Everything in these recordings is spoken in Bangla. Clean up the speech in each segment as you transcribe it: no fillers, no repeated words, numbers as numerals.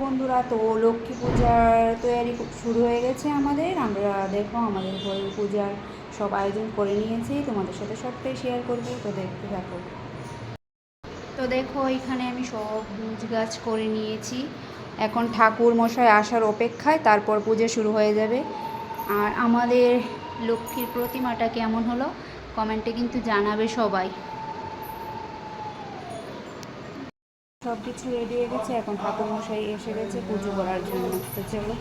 বন্ধুরা, তো লক্ষ্মী পূজার তৈরি শুরু হয়ে গেছে আমাদের। আমরা দেখো আমাদের ঘরের পূজার সব আয়োজন করে নিয়েছি, তোমাদের সাথে সবটাই শেয়ার করবো, তো দেখতে থাকো। তো দেখো এখানে আমি সব গাছ করে নিয়েছি। এখন ঠাকুর মশাই আসার অপেক্ষায়, তারপর পূজা শুরু হয়ে যাবে। আর আমাদের লক্ষ্মীর প্রতিমাটা কেমন হলো কমেন্টে কিন্তু জানাবে সবাই। সব কিছু রেডি হয়ে গেছে, এখন ঠাকুর মশাই এসে গেছে পুজো করার জন্য। তো চলো।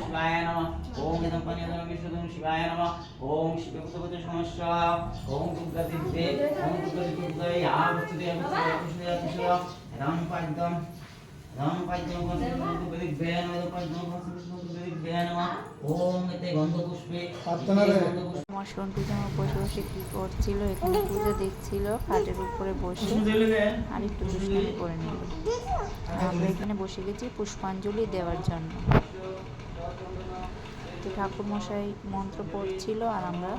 शिवाय नमः ओम इदं पन्यदं विष्णुदं शिवाय नमः ओम शिवपुत्रपते समस्या ओम दुर्गादिव्ये ओम दुर्गादिव्ये या वस्तुते विष्णुदेव राम पाद्यं दुर्गादिव्ये नमः पाद्यं दुर्गादिव्ये नमः ओम इते गंधपुष्पे আমার সন্টু জামা বসে বসে কী করছিল, এখানে পুজো দেখছিল খাটের উপরে বসে, আর একটু দুষ্টামি করে নিল। আমরা এখানে বসে গেছি পুষ্পাঞ্জলি দেওয়ার জন্য। তো ঠাকুর মশাই মন্ত্র পড়ছিল আর আমরা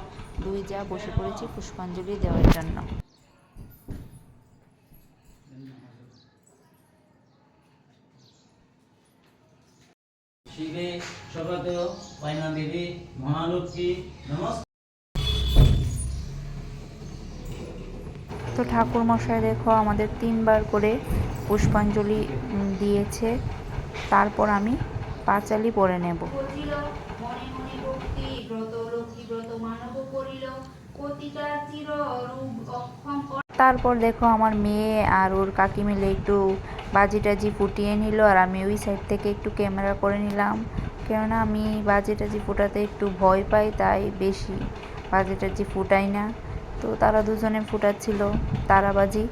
দুই যা বসে পড়েছি পুষ্পাঞ্জলি দেওয়ার জন্য। শিবে সর্বত পাইনা দেবী মহালক্ষ্মী নমস্কার। তো ঠাকুর মশাই দেখো আমাদের 3বার করে পুষ্পাঞ্জলি দিয়েছে, তারপর আমি পাঁচালি পড়ে নেব। তারপর দেখো আমার মেয়ে আর ওর কাকি মিলে একটু বাজি টাজি ফুটিয়ে নিল, আর আমি ওই সাইড থেকে একটু ক্যামেরা করে নিলাম, কেননা আমি বাজি টাজি ফুটাতে একটু ভয় পাই, তাই বেশি বাজি টাজি ফুটাই না। তো তারা দুজনে ফুটাচ্ছিল তারাবাজি,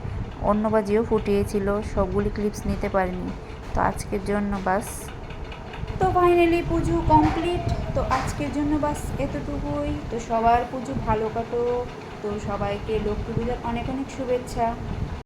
অন্য বাজিও ফুটিয়েছিল, সবগুলি ক্লিপস নিতে পারিনি। তো আজকের জন্য বাস, তো ফাইনালি পুজো কমপ্লিট। তো আজকের জন্য বাস এতটুকুই। তো সবার পুজো ভালো কাটো। তো সবাইকে লক্ষ্মী পূজার অনেক অনেক শুভেচ্ছা।